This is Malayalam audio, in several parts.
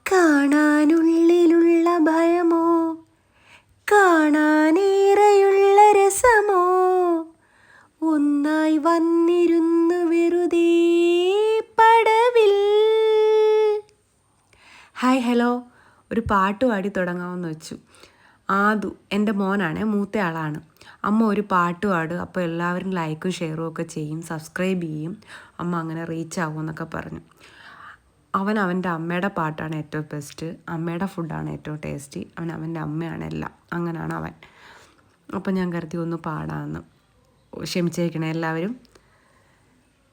കാണാനുള്ളിലുള്ള ഭയമോ കാണാനേറെയുള്ള രസമോ ഒന്നായി വന്നിരുന്നു വെറുതെ പടവിൽ. ഹായ് ഹലോ, ഒരു പാട്ട് പാടി തുടങ്ങാമെന്ന് വെച്ചു. ആദു എൻ്റെ മോനാണ്, മൂത്ത ആളാണ്. അമ്മ ഒരു പാട്ട് പാടും, അപ്പോൾ എല്ലാവരും ലൈക്കും ഷെയറും ഒക്കെ ചെയ്യും, സബ്സ്ക്രൈബ് ചെയ്യും, അമ്മ അങ്ങനെ റീച്ച് ആകും എന്നൊക്കെ പറഞ്ഞു. അവൻ്റെ അമ്മയുടെ പാട്ടാണ് ഏറ്റവും ബെസ്റ്റ്, അമ്മയുടെ ഫുഡാണ് ഏറ്റവും ടേസ്റ്റി, അവൻ്റെ അമ്മയാണ് എല്ലാം, അങ്ങനെയാണ് അവൻ. അപ്പം ഞാൻ കരുതി ഒന്ന് പാടാമെന്ന്. ക്ഷമിച്ചേക്കണേ എല്ലാവരും.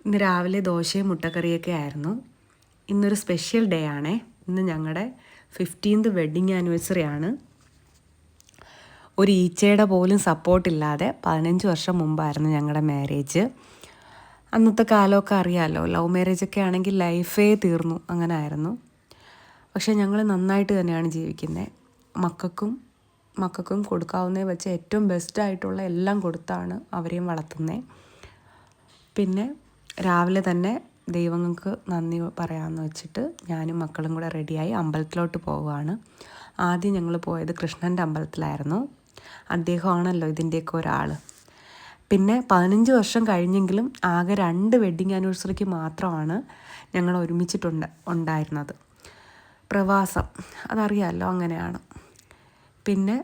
ഇന്ന് രാവിലെ ദോശയും മുട്ടക്കറിയൊക്കെ ആയിരുന്നു. ഇന്നൊരു സ്പെഷ്യൽ ഡേ ആണേ. ഇന്ന് ഞങ്ങളുടെ 15th വെഡ്ഡിങ് ആനിവേഴ്സറി ആണ്. ഒരു ഈച്ചയുടെ പോലും സപ്പോർട്ടില്ലാതെ 15 വർഷം മുമ്പായിരുന്നു ഞങ്ങളുടെ മാരേജ്. അന്നത്തെ കാലമൊക്കെ അറിയാമല്ലോ, ലവ് മാരേജൊക്കെ ആണെങ്കിൽ ലൈഫേ തീർന്നു, അങ്ങനെ ആയിരുന്നു. പക്ഷേ ഞങ്ങൾ നന്നായിട്ട് തന്നെയാണ് ജീവിക്കുന്നത്. മക്കൾക്കും കൊടുക്കാവുന്നേ വെച്ച് ഏറ്റവും ബെസ്റ്റായിട്ടുള്ള എല്ലാം കൊടുത്താണ് അവരെയും വളർത്തുന്നത്. പിന്നെ രാവിലെ തന്നെ ദൈവങ്ങൾക്ക് നന്ദി പറയാമെന്ന് വെച്ചിട്ട് ഞാനും മക്കളും കൂടെ റെഡിയായി അമ്പലത്തിലോട്ട് പോവുകയാണ്. ആദ്യം ഞങ്ങൾ പോയത് കൃഷ്ണൻ്റെ അമ്പലത്തിലായിരുന്നു. അദ്ദേഹമാണല്ലോ ഇതിൻ്റെയൊക്കെ ഒരാൾ. പിന്നെ 15 വർഷം കഴിഞ്ഞെങ്കിലും ആകെ 2 വെഡ്ഡിങ് ആനിവേഴ്സറിക്ക് മാത്രമാണ് ഞങ്ങൾ ഉണ്ടായിരുന്നത്. പ്രവാസം അതറിയാമല്ലോ, അങ്ങനെയാണ്. പിന്നെ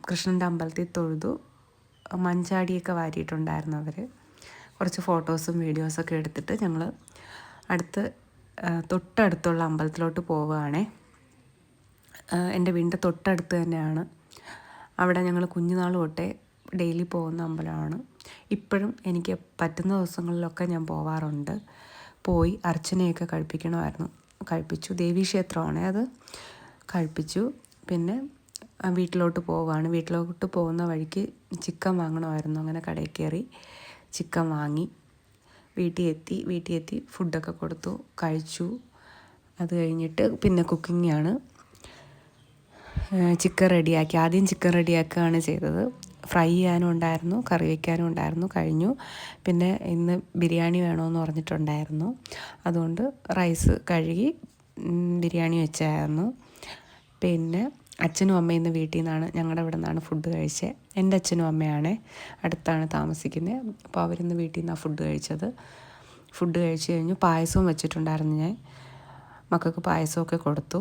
കൃഷ്ണൻ്റെ അമ്പലത്തിൽ തൊഴുതു, മഞ്ചാടിയൊക്കെ വാരിയിട്ടുണ്ടായിരുന്നു അവർ. കുറച്ച് ഫോട്ടോസും വീഡിയോസൊക്കെ എടുത്തിട്ട് ഞങ്ങൾ തൊട്ടടുത്തുള്ള അമ്പലത്തിലോട്ട് പോവുകയാണേ. എൻ്റെ വീടിൻ്റെ തൊട്ടടുത്ത് തന്നെയാണ്. അവിടെ ഞങ്ങൾ കുഞ്ഞുനാൾ തൊട്ടേ ഡെയിലി പോകുന്ന അമ്പലമാണ്. ഇപ്പോഴും എനിക്ക് പറ്റുന്ന ദിവസങ്ങളിലൊക്കെ ഞാൻ പോവാറുണ്ട്. പോയി അർച്ചനയൊക്കെ കഴിപ്പിച്ചു. ദേവീക്ഷേത്രമാണേ, അത് കഴിപ്പിച്ചു. പിന്നെ വീട്ടിലോട്ട് പോവുകയാണ്. വീട്ടിലോട്ട് പോകുന്ന വഴിക്ക് ചിക്കൻ വാങ്ങണമായിരുന്നു. അങ്ങനെ കടയിൽ കയറി ചിക്കൻ വാങ്ങി വീട്ടിൽ എത്തി ഫുഡൊക്കെ കൊടുത്തു, കഴിച്ചു. അത് കഴിഞ്ഞിട്ട് പിന്നെ കുക്കിങ്ങാണ്. ചിക്കൻ റെഡിയാക്കി. ആദ്യം ചിക്കൻ റെഡിയാക്കുകയാണ് ചെയ്തത്. ഫ്രൈ ചെയ്യാനും ഉണ്ടായിരുന്നു, കറി വയ്ക്കാനും ഉണ്ടായിരുന്നു, കഴിഞ്ഞു. പിന്നെ ഇന്ന് ബിരിയാണി വേണമെന്ന് പറഞ്ഞിട്ടുണ്ടായിരുന്നു. അതുകൊണ്ട് റൈസ് കഴുകി ബിരിയാണി വെച്ചായിരുന്നു. പിന്നെ അച്ഛനും അമ്മയും ഇന്ന് വീട്ടിൽ നിന്നാണ്, ഞങ്ങളുടെ ഇവിടെ നിന്നാണ് ഫുഡ് കഴിച്ചത്. എൻ്റെ അച്ഛനും അമ്മയാണേ, അടുത്താണ് താമസിക്കുന്നത്. അപ്പോൾ അവരിന്ന് വീട്ടിൽ നിന്നാണ് ഫുഡ് കഴിച്ചത്. ഫുഡ് കഴിച്ച് കഴിഞ്ഞു. പായസവും വെച്ചിട്ടുണ്ടായിരുന്നു ഞാൻ. മക്കൾക്ക് പായസമൊക്കെ കൊടുത്തു.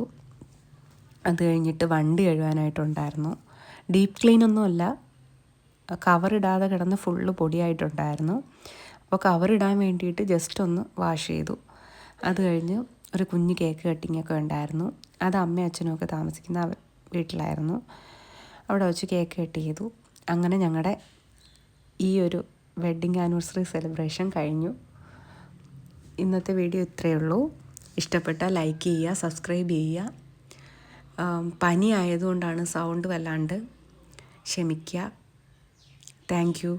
അത് കഴിഞ്ഞിട്ട് വണ്ടി കഴുകാനായിട്ടുണ്ടായിരുന്നു. ഡീപ്പ് ക്ലീനൊന്നുമല്ല, കവറിടാതെ കിടന്ന് ഫുള്ള് പൊടിയായിട്ടുണ്ടായിരുന്നു. അപ്പോൾ കവറിടാൻ വേണ്ടിയിട്ട് ജസ്റ്റ് ഒന്ന് വാഷ് ചെയ്തു. അത് കഴിഞ്ഞ് ഒരു കുഞ്ഞ് കേക്ക് കട്ടിങ്ങൊക്കെ ഉണ്ടായിരുന്നു. അത് അമ്മയും അച്ഛനും ഒക്കെ താമസിക്കുന്ന വീട്ടിലായിരുന്നു. അവിടെ വെച്ച് കേക്ക് കട്ട് ചെയ്തു. അങ്ങനെ ഞങ്ങളുടെ ഈ ഒരു വെഡ്ഡിങ് ആനിവേഴ്സറി സെലിബ്രേഷൻ കഴിഞ്ഞു. ഇന്നത്തെ വീഡിയോ ഇത്രയേ ഉള്ളൂ. ഇഷ്ടപ്പെട്ടാൽ ലൈക്ക് ചെയ്യുക, സബ്സ്ക്രൈബ് ചെയ്യുക. പനി ആയതുകൊണ്ടാണ് സൗണ്ട് വല്ലാണ്ട്, ക്ഷമിക്കുക. Thank you.